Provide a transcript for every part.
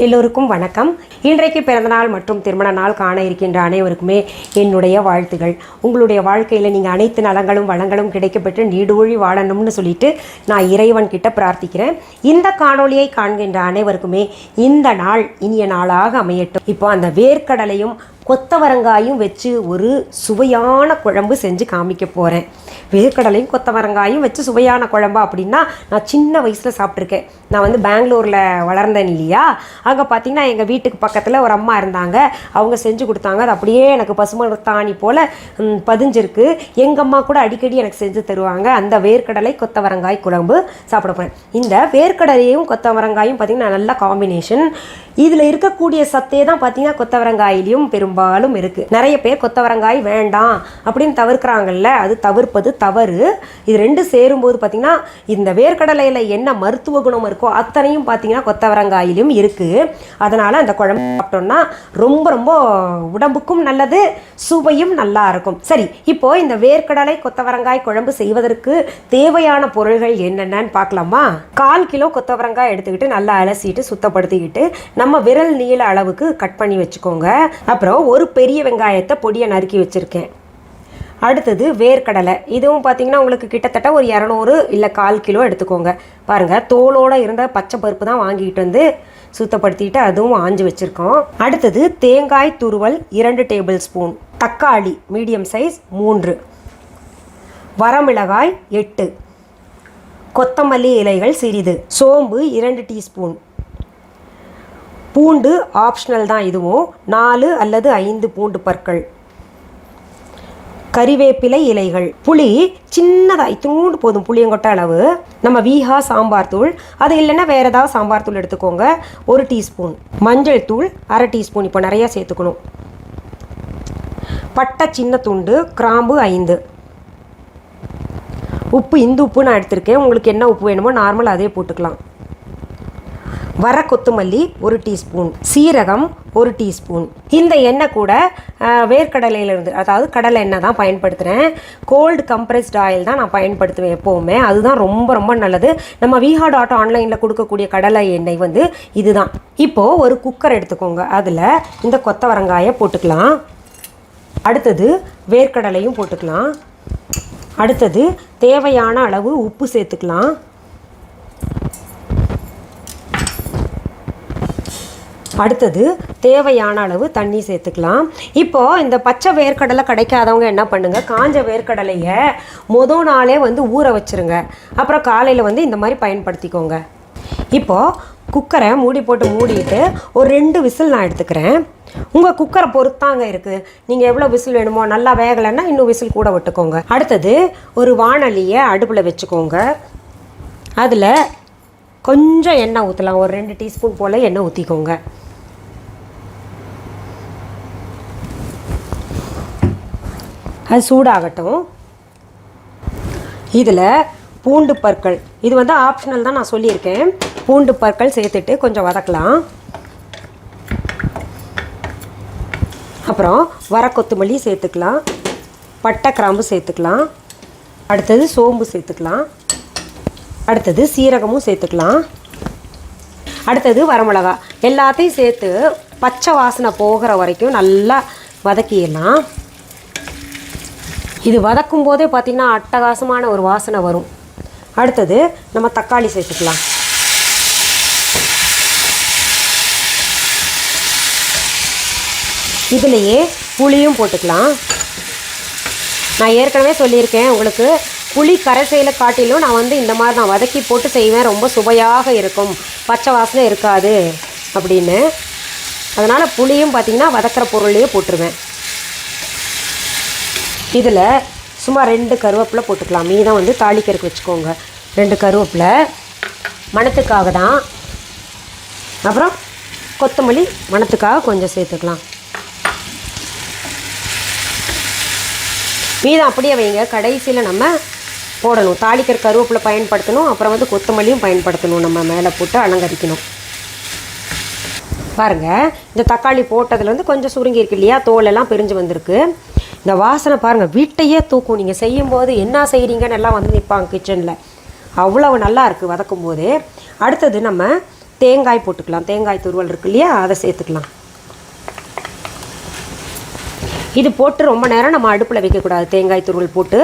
எல்லோருக்கும் வணக்கம். இன்றைக்கு பிறந்தநாள் மற்றும் திருமண நாள் காண இருக்கின்ற அனைவருக்குமே என்னுடைய வாழ்த்துகள். உங்களுடைய வாழ்க்கையில் நீங்கள் அனைத்து நலங்களும் வளங்களும் கிடைக்கப்பெற்று நீடூழி வாழணும்னு சொல்லிட்டு நான் இறைவன் கிட்ட பிரார்த்திக்கிறேன். இந்த காணொளியை காண்கின்ற அனைவருக்குமே இந்த நாள் இனிய நாளாக அமையட்டும். இப்போ அந்த வேர்க்கடலையும் கொத்தவரங்காயும் வச்சு ஒரு சுவையான குழம்பு செஞ்சு காமிக்க போகிறேன். வேர்க்கடலையும் கொத்தவரங்காயும் வச்சு சுவையான குழம்பா அப்படின்னா நான் சின்ன வயசில் சாப்பிட்ருக்கேன். நான் பெங்களூரில் வளர்ந்தேன் இல்லையா, அங்கே பார்த்திங்கன்னா எங்கள் வீட்டுக்கு பக்கத்தில் ஒரு அம்மா இருந்தாங்க. அவங்க செஞ்சு கொடுத்தாங்க. அது அப்படியே எனக்கு பசுமரத்தாணி போல் பதிஞ்சிருக்கு. எங்கள் அம்மா கூட அடிக்கடி எனக்கு செஞ்சு தருவாங்க. அந்த வேர்க்கடலை கொத்தவரங்காய் குழம்பு சாப்பிட போகிறேன். இந்த வேர்க்கடலையும் கொத்தவரங்காயும் பார்த்திங்கன்னா நல்ல காம்பினேஷன். இதில் இருக்கக்கூடிய சத்தே தான் பார்த்திங்கன்னா கொத்தவரங்காயிலையும் பெரும்பாலும் இருக்குது. நிறைய பேர் கொத்தவரங்காய் வேண்டாம் அப்படின்னு தவிர்க்கிறாங்கல்ல, அது தவிர்ப்பது தவறு. இது ரெண்டு சேரும்போது பார்த்திங்கன்னா இந்த வேர்க்கடலையில் என்ன மருத்துவ குணம் இருக்கோ அத்தனையும் பார்த்திங்கன்னா கொத்தவரங்காயிலும் இருக்குது. அதனால் அந்த குழம்பு சாப்பிட்டோம்னா ரொம்ப ரொம்ப உடம்புக்கும் நல்லது, சுவையும் நல்லா இருக்கும். சரி, இப்போது இந்த வேர்க்கடலை கொத்தவரங்காய் குழம்பு செய்வதற்கு தேவையான பொருள்கள் என்னென்னு பார்க்கலாமா? 1/4 கிலோ கொத்தவரங்காய் எடுத்துக்கிட்டு நல்லா அலசிட்டு சுத்தப்படுத்திக்கிட்டு நம்ம விரல் நீள அளவுக்கு கட் பண்ணி வச்சுக்கோங்க. அப்புறம் ஒரு பெரிய வெங்காயத்தை பொடியை நறுக்கி வச்சுருக்கேன். அடுத்தது வேர்க்கடலை. இதுவும் பார்த்திங்கன்னா உங்களுக்கு கிட்டத்தட்ட ஒரு 200 இல்லை 1/4 கிலோ எடுத்துக்கோங்க. பாருங்கள், தோலோடு இருந்த பச்சை பருப்பு தான் வாங்கிட்டு வந்து சுத்தப்படுத்திட்டு அதுவும் ஆஞ்சு வச்சுருக்கோம். அடுத்தது தேங்காய் துருவல் 2 டேபிள் ஸ்பூன், தக்காளி மீடியம் சைஸ் 3, வரமிளகாய் 8, கொத்தமல்லி இலைகள் சிறிது, சோம்பு 2 டீஸ்பூன், பூண்டு ஆப்ஷனல் தான், இதுவும் 4 அல்லது 5 பூண்டு பற்கள், கறிவேப்பிலை இலைகள், புளி சின்னதாக இத்தூண்டு போதும், புளியங்கொட்டை அளவு, நம்ம வீஹா சாம்பார் தூள், அது இல்லைன்னா வேறு ஏதாவது சாம்பார் தூள் எடுத்துக்கோங்க, 1 டீஸ்பூன், மஞ்சள் தூள் 1/2 டீஸ்பூன், இப்போ நிறையா சேர்த்துக்கணும், பட்டை சின்ன துண்டு, கிராம்பு 5, உப்பு இந்த உப்பு நான் எடுத்திருக்கேன். உங்களுக்கு என்ன உப்பு வேணுமோ நார்மல் அதே போட்டுக்கலாம், வர கொத்தமல்லி 1 டீஸ்பூன், சீரகம் 1 டீஸ்பூன். இந்த எண்ணெய் கூட வேர்க்கடலையிலேருந்து, அதாவது கடலை எண்ணெய் தான் பயன்படுத்துகிறேன். கோல்டு கம்ப்ரெஸ்ட் ஆயில் தான் நான் பயன்படுத்துவேன் எப்போவுமே. அதுதான் ரொம்ப ரொம்ப நல்லது. நம்ம VHA.online கொடுக்கக்கூடிய கடலை எண்ணெய் இதுதான். இப்போது ஒரு குக்கர் எடுத்துக்கோங்க. அதில் இந்த கொத்தவரங்காயை போட்டுக்கலாம். அடுத்தது வேர்க்கடலையும் போட்டுக்கலாம். அடுத்தது தேவையான அளவு உப்பு சேர்த்துக்கலாம். அடுத்தது தேவையான அளவு தண்ணி சேர்த்துக்கலாம். இப்போது இந்த பச்சை வேர்க்கடலை கிடைக்காதவங்க என்ன பண்ணுங்கள், காஞ்ச வேர்க்கடலையை மொதல் நாளே ஊற வச்சுருங்க. அப்புறம் காலையில் இந்த மாதிரி பயன்படுத்திக்கோங்க. இப்போது குக்கரை மூடி போட்டு மூடிட்டு ஒரு 2 விசில் நான் எடுத்துக்கிறேன். உங்கள் குக்கரை பொறுத்தாங்க இருக்குது. நீங்கள் எவ்வளோ விசில் வேணுமோ, நல்லா வேகலைன்னா இன்னும் விசில் கூட விட்டுக்கோங்க. அடுத்தது ஒரு வாணலியை அடுப்பில் வச்சுக்கோங்க. அதில் கொஞ்சம் எண்ணெய் ஊற்றலாம். ஒரு 2 டீஸ்பூன் போல் எண்ணெய் ஊற்றிக்கோங்க. அது சூடாகட்டும். இதில் பூண்டு பற்கள், இது ஆப்ஷனல் தான், நான் சொல்லியிருக்கேன். பூண்டு பற்கள் சேர்த்துட்டு கொஞ்சம் வதக்கலாம். அப்புறம் வர கொத்தமல்லி சேர்த்துக்கலாம், பட்டை கிராம்பு சேர்த்துக்கலாம், அடுத்தது சோம்பு சேர்த்துக்கலாம், அடுத்தது சீரகமும் சேர்த்துக்கலாம், அடுத்தது வரமிளகா. எல்லாத்தையும் சேர்த்து பச்சை வாசனை போகிற வரைக்கும் நல்லா வதக்கிடலாம். இது வதக்கும் போதே பார்த்திங்கன்னா அட்டகாசமான ஒரு வாசனை வரும். அடுத்தது நம்ம தக்காளி சேர்த்துக்கலாம். இதுலேயே புளியும் போட்டுக்கலாம். நான் ஏற்கனவே சொல்லியிருக்கேன் உங்களுக்கு, புளி கரைசையில் காட்டிலும் நான் இந்த மாதிரி நான் வதக்கி போட்டு செய்வேன். ரொம்ப சுவையாக இருக்கும், பச்சை வாசனை இருக்காது அப்படின்னு. அதனால் புளியும் பார்த்திங்கன்னா வதக்கிற பொருளையே போட்டுருவேன். இதில் சும்மா 2 கருவேப்பிலை போட்டுக்கலாம். மீதம் தாளிக்கறக்கு வச்சுக்கோங்க. 2 கருவேப்பிலை மணத்துக்காக தான். அப்புறம் கொத்தமல்லி மணத்துக்காக கொஞ்சம் சேர்த்துக்கலாம். மீதம் அப்படியே வைங்க, கடைசியில் நம்ம போடணும். தாளிக்கிற கருவேப்பிலை பயன்படுத்தணும். அப்புறம் கொத்தமல்லியும் பயன்படுத்தணும். நம்ம மேலே போட்டு அலங்கரிக்கணும். பாருங்கள், இந்த தக்காளி போட்டதில் கொஞ்சம் சுருங்கி இருக்கு இல்லையா, தோலெல்லாம் பிரிஞ்சு வந்திருக்கு. இந்த வாசனை பாருங்கள், வீட்டையே தூக்கும். நீங்கள் செய்யும்போது என்ன செய்கிறீங்கன்னு எல்லாம் நிற்பாங்க கிச்சனில். அவ்வளவு நல்லா இருக்குது வதக்கும் போதே. அடுத்தது நம்ம தேங்காய் போட்டுக்கலாம். தேங்காய் துருவல் இருக்கு இல்லையா, அதை சேர்த்துக்கலாம். இது போட்டு ரொம்ப நேரம் நம்ம அடுப்பில் வைக்கக்கூடாது. தேங்காய் துருவல் போட்டு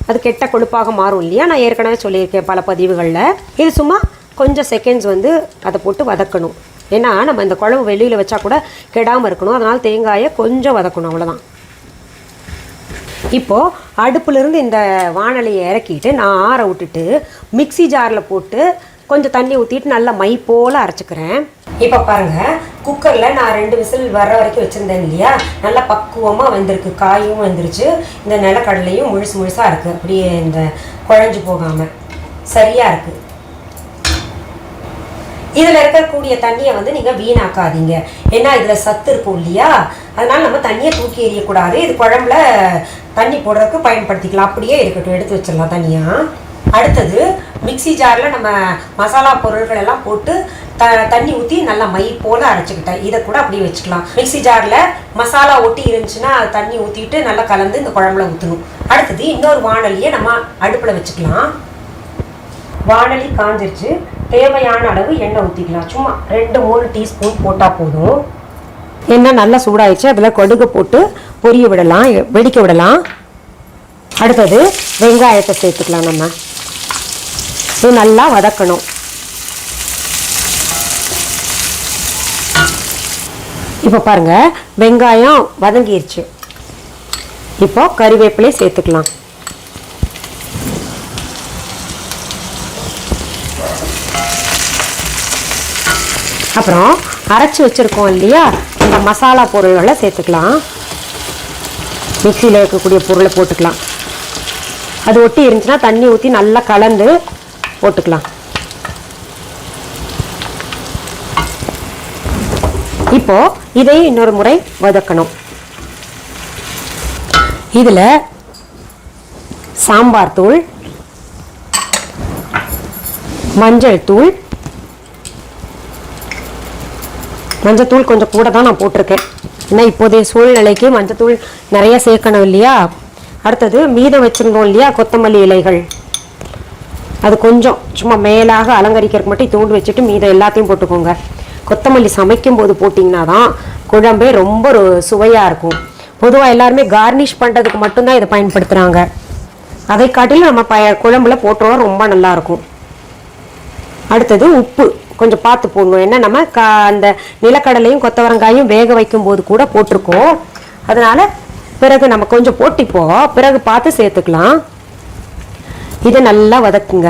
அது கெட்ட கொழுப்பாக மாறும் இல்லையா, நான் ஏற்கனவே சொல்லியிருக்கேன் பல பதிவுகளில். இது சும்மா கொஞ்சம் செகண்ட்ஸ் வந்து அதை போட்டு வதக்கணும். ஏன்னா நம்ம இந்த குழம்பு வெளியில் வச்சா கூட கெடாமல் இருக்கணும், அதனால் தேங்காயை கொஞ்சம் வதக்கணும், அவ்வளோதான். இப்போது அடுப்புலேருந்து இந்த வாணலியை இறக்கிட்டு நான் ஆற விட்டுட்டு மிக்ஸி ஜாரில் போட்டு கொஞ்சம் தண்ணி ஊற்றிட்டு நல்லா மை போல் அரைச்சிக்கிறேன். இப்போ பாருங்கள், குக்கரில் நான் 2 விசில் வர்ற வரைக்கும் வச்சுருந்தேன் இல்லையா, நல்லா பக்குவமாக வெந்திருக்கு. காயும் வெந்துருச்சு, இந்த நிலக்கடலையும் முழுசாக இருக்குது. அப்படியே இந்த குழஞ்சி போகாமல் சரியாக இருக்குது. இதில் இருக்கக்கூடிய தண்ணியை வந்து நீங்கள் வீணாக்காதீங்க. ஏன்னா இதில் சத்து இருக்கும் இல்லையா, அதனால் நம்ம தண்ணியை தூக்கி எறியக்கூடாது. இது குழம்புல தண்ணி போடுறதுக்கு பயன்படுத்திக்கலாம். அப்படியே இருக்கட்டும், எடுத்து வச்சிடலாம் தனியாக. அடுத்தது மிக்ஸி ஜாரில் நம்ம மசாலா பொருட்கள் எல்லாம் போட்டு தண்ணி ஊற்றி நல்லா மை போல் அரைச்சிக்கிட்டேன். இதை கூட அப்படியே வச்சுக்கலாம். மிக்ஸி ஜாரில் மசாலா ஒட்டி இருந்துச்சுன்னா தண்ணி ஊற்றிட்டு நல்லா கலந்து இந்த குழம்புல ஊற்றணும். அடுத்தது இன்னொரு வாணலியை நம்ம அடுப்பில் வச்சுக்கலாம். வாணலி காஞ்சிருச்சு. தேவையான அளவு எண்ணெய் ஊற்றிக்கலாம். சும்மா 2-3 டீஸ்பூன் போட்டால் போதும். எண்ணெய் நல்லா சூடாயிடுச்சு. அதில் கடுகு போட்டு பொரிய விடலாம், வெடிக்க விடலாம். அடுத்தது வெங்காயத்தை சேர்த்துக்கலாம். நம்ம இது நல்லா வதக்கணும். இப்போ பாருங்கள், வெங்காயம் வதங்கிருச்சு. இப்போ கறிவேப்பிலை சேர்த்துக்கலாம். அப்புறம் அரைச்சி வச்சுருக்கோம் இல்லையா, இந்த மசாலா பொருள்களை சேர்த்துக்கலாம். மிக்சியில் இருக்கக்கூடிய பொருளை போட்டுக்கலாம். அது ஒட்டி இருந்துச்சுன்னா தண்ணி ஊற்றி நல்லா கலந்து போட்டுக்கலாம். இப்போ இதை இன்னொரு முறை வதக்கணும். இதில் சாம்பார் தூள், மஞ்சள் தூள், மஞ்சத்தூள் கொஞ்சம் கூட தான் நான் போட்டிருக்கேன். ஏன்னா இப்போதைய சூழ்நிலைக்கு மஞ்சத்தூள் நிறைய சேர்க்கணும் இல்லையா. அடுத்தது மீதம் வச்சுருந்தோம் இல்லையா கொத்தமல்லி இலைகள், அது கொஞ்சம் சும்மா மேலாக அலங்கரிக்கிறதுக்கு மட்டும் தூண்டு வச்சுட்டு மீதம் எல்லாத்தையும் போட்டுக்கோங்க. கொத்தமல்லி சமைக்கும் போது போட்டிங்கன்னா தான் குழம்பே ரொம்ப சுவையாக இருக்கும். பொதுவாக எல்லாருமே கார்னிஷ் பண்ணுறதுக்கு மட்டும்தான் இதை பயன்படுத்துகிறாங்க. அதை காட்டிலும் நம்ம குழம்புல போட்டுருவோம், ரொம்ப நல்லாயிருக்கும். அடுத்தது உப்பு கொஞ்சம் பார்த்து போடணும். ஏன்னா நம்ம அந்த நிலக்கடலையும் கொத்தவரங்காயும் வேக வைக்கும் போது கூட போட்டிருக்கோம். அதனால் பிறகு நம்ம கொஞ்சம் போட்டிப்போம், பிறகு பார்த்து சேர்த்துக்கலாம். இதை நல்லா வதக்குங்க.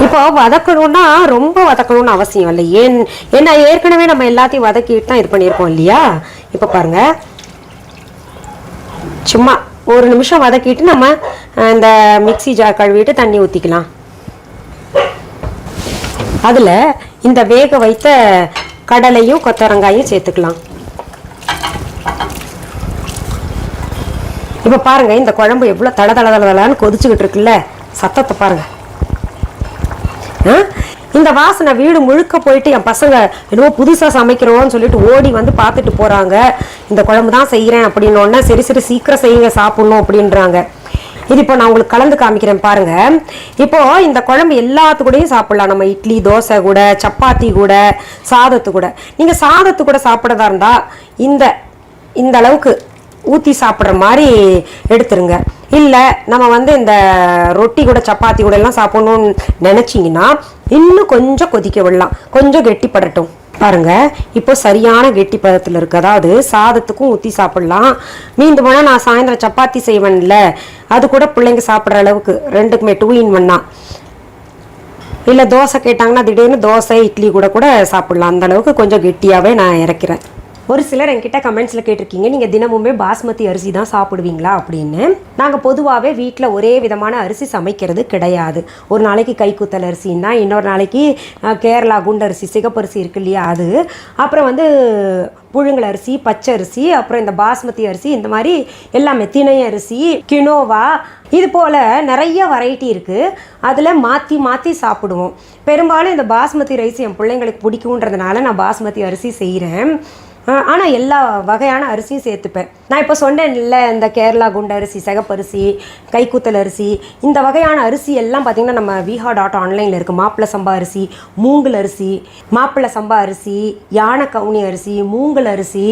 இப்போ வதக்கணும்னா ரொம்ப வதக்கணும்னு அவசியம் இல்லை. ஏன்னா ஏற்கனவே நம்ம எல்லாத்தையும் வதக்கிட்டு தான் இது பண்ணியிருக்கோம் இல்லையா. இப்போ பாருங்க, சும்மா 1 நிமிஷம் வதக்கிட்டு நம்ம இந்த மிக்ஸி ஜார் கழுவிட்டு தண்ணி ஊற்றிக்கலாம். அதில் இந்த வேக வைத்த கடலையும் கொத்தவரங்காயும் சேர்த்துக்கலாம். இப்போ பாருங்கள், இந்த குழம்பு எவ்வளோ தளதளன்னு கொதிச்சுக்கிட்டு இருக்குல்ல, சத்தத்தை பாருங்கள். இந்த வாசனை வீடு முழுக்க போயிட்டு என் பசங்க என்னவோ புதுசாக சமைக்கிறோன்னு சொல்லிட்டு ஓடி வந்து பார்த்துட்டு போகிறாங்க. இந்த குழம்பு தான் செய்கிறேன் அப்படின்னோடனே சரி சீக்கிரம் செய்யுங்க, சாப்பிட்ணும் அப்படின்றாங்க. இது இப்போ நான் உங்களுக்கு கலந்து காமிக்கிறேன் பாருங்கள். இப்போது இந்த குழம்பு எல்லாத்துக்கூடையும் சாப்பிட்லாம். நம்ம இட்லி, தோசை கூட, சப்பாத்தி கூட, சாதத்து கூட. நீங்கள் சாதத்து கூட சாப்பிட்றதா இருந்தால் இந்த அளவுக்கு ஊற்றி சாப்பிட்ற மாதிரி எடுத்துருங்க. இல்லை நம்ம வந்து இந்த ரொட்டி கூட சப்பாத்தி கூட எல்லாம் சாப்பிட்ணுன்னு நினச்சிங்கன்னா இன்னும் கொஞ்சம் கொதிக்க விடலாம், கொஞ்சம் கெட்டிப்படட்டும். பாருங்கள், இப்போ சரியான கெட்டி பதத்தில் இருக்குது. அதாவது சாதத்துக்கும் ஊற்றி சாப்பிட்லாம். மீந்து போனால் நான் சாயந்தரம் சப்பாத்தி செய்வேன்ல, அது கூட பிள்ளைங்க சாப்பிட்ற அளவுக்கு 2க்குமே 2 in 1. இல்லை தோசை கேட்டாங்கன்னா திடீர்னு தோசை இட்லி கூட சாப்பிட்லாம். அந்த அளவுக்கு கொஞ்சம் கெட்டியாகவே நான் இறக்கிறேன். ஒரு சிலர் என்கிட்ட கமெண்ட்ஸில் கேட்டிருக்கீங்க, நீங்கள் தினமுமே பாஸ்மதி அரிசி தான் சாப்பிடுவீங்களா அப்படின்னு. நாங்கள் பொதுவாகவே வீட்டில் ஒரே விதமான அரிசி சமைக்கிறது கிடையாது. ஒரு நாளைக்கு கைக்குத்தல் அரிசின்னா, இன்னொரு நாளைக்கு கேரளா குண்டரிசி சிகப்பரிசி இருக்கு இல்லையா அது, அப்புறம் வந்து புழுங்கல் அரிசி, பச்சரிசி, அப்புறம் இந்த பாஸ்மதி அரிசி, இந்த மாதிரி எல்லாமே திணை அரிசி, கினோவா, இது போல் நிறைய வெரைட்டி இருக்குது. அதில் மாற்றி சாப்பிடுவோம். பெரும்பாலும் இந்த பாஸ்மதி ரைஸ் என் பிள்ளைங்களுக்கு பிடிக்குன்றதுனால நான் பாஸ்மதி அரிசி செய்கிறேன். ஆனால் எல்லா வகையான அரிசியும் சேர்த்துப்பேன். நான் இப்போ சொன்னேன்ல, இந்த கேரளா குண்டு அரிசி, சிகப்பரிசி, கைக்குத்தல் அரிசி, இந்த வகையான அரிசி எல்லாம் பார்த்திங்கன்னா நம்ம viha.online இருக்குது. மாப்பிள்ளை சம்பா அரிசி, மூங்கல் அரிசி, மாப்பிள்ளை சம்பா அரிசி, யானை கவுனி அரிசி, மூங்கல் அரிசி,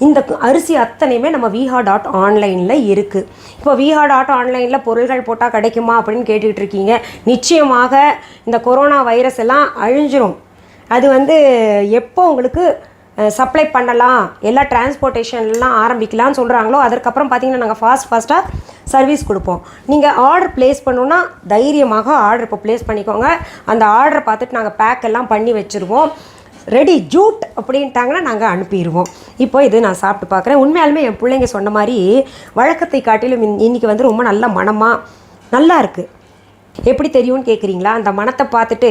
இந்த அரிசி அத்தனையுமே நம்ம viha.online இருக்குது. இப்போ viha.online பொருள்கள் போட்டால் கிடைக்குமா அப்படின்னு கேட்டுக்கிட்டு இருக்கீங்க. நிச்சயமாக இந்த கொரோனா வைரஸ் எல்லாம் அழிஞ்சிரும். அது எப்போ உங்களுக்கு சப்ளை பண்ணலாம், எல்லா டிரான்ஸ்போர்ட்டேஷன்லாம் ஆரம்பிக்கலாம்னு சொல்கிறாங்களோ அதற்கப்புறம் பார்த்திங்கன்னா நாங்கள் ஃபாஸ்ட்டாக சர்வீஸ் கொடுப்போம். நீங்கள் ஆர்டர் ப்ளேஸ் பண்ணணுன்னா தைரியமாக ஆர்டர் இப்போ ப்ளேஸ் பண்ணிக்கோங்க. அந்த ஆர்டரை பார்த்துட்டு நாங்கள் பேக் எல்லாம் பண்ணி வச்சுருவோம். ரெடி ஜூட் அப்படின்ட்டாங்கன்னா நாங்கள் அனுப்பிடுவோம். இப்போ இது நான் சாப்பிட்டு பார்க்குறேன். உண்மையாலுமே என் பிள்ளைங்க சொன்ன மாதிரி வழக்கத்தை காட்டிலும் இன்றைக்கி ரொம்ப நல்ல மணமாக நல்லா இருக்குது. எப்படி தெரியும்னு கேட்குறீங்களா? அந்த மணத்தை பார்த்துட்டு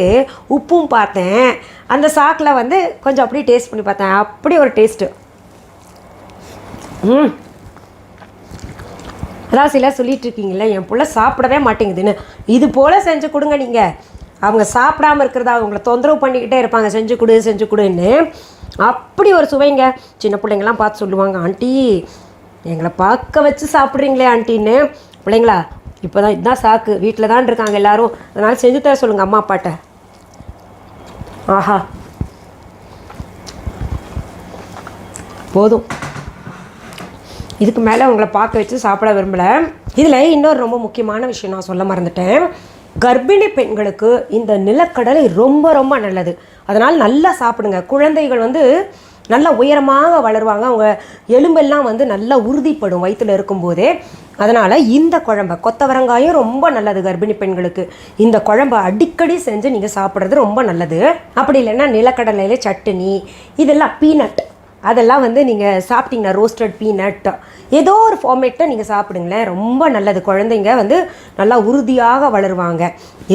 உப்பும் பார்த்தேன், அந்த சாக்கில் கொஞ்சம் அப்படியே டேஸ்ட் பண்ணி பார்த்தேன். அப்படி ஒரு டேஸ்ட்டு. அதான் சிலர் சொல்லிட்டு இருக்கீங்களே, என் பிள்ளை சாப்பிடவே மாட்டேங்குதுன்னு. இது போல் செஞ்சு கொடுங்க. நீங்கள் அவங்க சாப்பிடாமல் இருக்கிறதா அவங்கள தொந்தரவு பண்ணிக்கிட்டே இருப்பாங்க, செஞ்சு கொடுன்னு. அப்படி ஒரு சுவைங்க. சின்ன பிள்ளைங்கள்லாம் பார்த்து சொல்லுவாங்க, ஆண்டி எங்களை பார்க்க வச்சு சாப்பிட்றீங்களே ஆண்டின்னு. பிள்ளைங்களா, இப்போ தான் இதுதான் சாக்கு, வீட்டில் தான் இருக்காங்க எல்லோரும், அதனால் செஞ்சு தர சொல்லுங்கள் அம்மா அப்பாட்ட. ஆஹா, போதும். இதுக்கு மேலே உங்களை பார்க்க வச்சு சாப்பிட விரும்பலை. இதில் இன்னொரு ரொம்ப முக்கியமான விஷயம் நான் சொல்ல மறந்துட்டேன். கர்ப்பிணி பெண்களுக்கு இந்த நிலக்கடலை ரொம்ப ரொம்ப நல்லது. அதனால் நல்லா சாப்பிடுங்க. குழந்தைகள் நல்லா உயரமாக வளருவாங்க. அவங்க எலும்பெல்லாம் நல்லா உறுதிப்படும் வயிற்றில் இருக்கும்போதே. அதனால் இந்த குழம்பை, கொத்தவரங்காயும் ரொம்ப நல்லது கர்ப்பிணி பெண்களுக்கு. இந்த குழம்பை அடிக்கடி செஞ்சு நீங்கள் சாப்பிட்றது ரொம்ப நல்லது. அப்படி இல்லைன்னா நிலக்கடலையில் சட்னி, இதெல்லாம் பீனட், அதெல்லாம் நீங்கள் சாப்பிட்டீங்கன்னா ரோஸ்டட் பீனட் ஏதோ ஒரு ஃபார்மேட்டை நீங்கள் சாப்பிடுங்களேன். ரொம்ப நல்லது. குழந்தைங்க நல்லா உறுதியாக வளருவாங்க.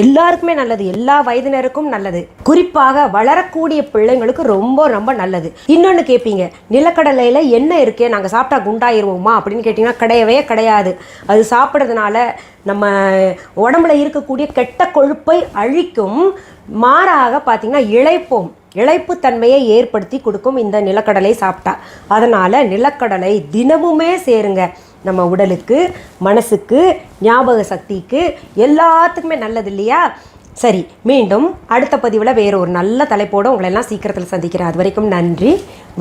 எல்லாருக்குமே நல்லது, எல்லா வயதினருக்கும் நல்லது. குறிப்பாக வளரக்கூடிய பிள்ளைங்களுக்கு ரொம்ப ரொம்ப நல்லது. இன்னொன்று கேட்பீங்க, நிலக்கடலையில் என்ன இருக்கே, நாங்கள் சாப்பிட்டா குண்டாயிருவோமா அப்படின்னு கேட்டிங்கன்னா கிடையவே கிடையாது. அது சாப்பிட்றதுனால நம்ம உடம்புல இருக்கக்கூடிய கெட்ட கொழுப்பை அழிக்கும். மாறாக பார்த்திங்கன்னா இளைப்புத்தன்மையை ஏற்படுத்தி கொடுக்கும் இந்த நிலக்கடலை சாப்பிட்டா. அதனால் நிலக்கடலை தினமுமே சேருங்க. நம்ம உடலுக்கு, மனசுக்கு, ஞாபக சக்திக்கு எல்லாத்துக்குமே நல்லது இல்லையா? சரி, மீண்டும் அடுத்த பதிவில் வேற ஒரு நல்ல தலைப்போடு உங்களை எல்லாம் சீக்கிரத்தில் சந்திக்கிறேன். அது வரைக்கும் நன்றி,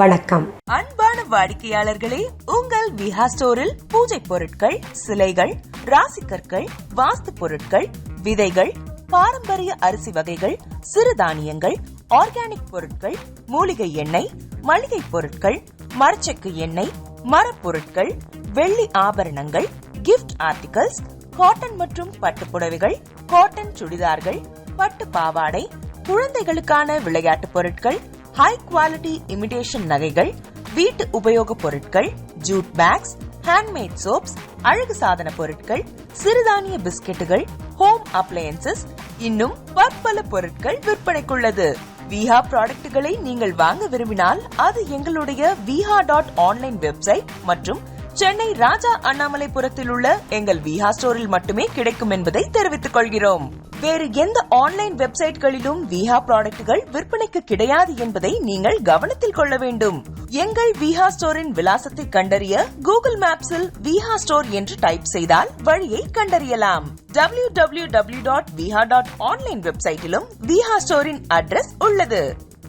வணக்கம். அன்பான வாடிக்கையாளர்களே, உங்கள் விஹா ஸ்டோரில் பூஜை பொருட்கள், சிலைகள், ராசிக்கற்கள், வாஸ்து பொருட்கள், விதைகள், பாரம்பரிய அரிசி வகைகள், சிறுதானியங்கள், ஆர்கானிக் பொருட்கள், மூலிகை எண்ணெய், மளிகை பொருட்கள், மரச்செக்கு எண்ணெய், மரப்பொருட்கள், வெள்ளி ஆபரணங்கள், கிஃப்ட் ஆர்டிகல்ஸ், காட்டன் மற்றும் பட்டு புடவைகள், காட்டன் சுடிதார்கள், பட்டு பாவாடை, குழந்தைகளுக்கான விளையாட்டு பொருட்கள், ஹை குவாலிட்டி இமிடேஷன் நகைகள், வீட்டு உபயோக பொருட்கள், ஜூட் பேக்ஸ், ஹேண்ட்மேட் சோப்ஸ், அழகு சாதன பொருட்கள், சிறுதானிய பிஸ்கெட்டுகள், ஹோம் அப்ளையன்சஸ், இன்னும் பற்பல பொருட்கள் விற்பனைக்குள்ளது. விஹா ப்ராடக்ட்களை நீங்கள் வாங்க விரும்பினால் அது எங்களுடைய viha.online வெப்சைட் மற்றும் சென்னை ராஜா அண்ணாமலைபுரத்தில் உள்ள எங்கள் விஹா ஸ்டோரில் மட்டுமே கிடைக்கும் என்பதை தெரிவித்துக் கொள்கிறோம். வேறு எந்த ஆன்லைன் வெப்சைட்களிலும் விஹா ப்ராடக்ட்கள் விற்பனைக்கு கிடையாது என்பதை நீங்கள் கவனத்தில் கொள்ள வேண்டும். எங்கள் விஹா ஸ்டோரின் விலாசத்தை கண்டறிய கூகுள் மேப்ஸில் விஹா ஸ்டோர் என்று டைப் செய்தால் வழியை கண்டறியலாம். www.viha.online வெப்சைட்டிலும் விஹா ஸ்டோரின் அட்ரஸ் உள்ளது.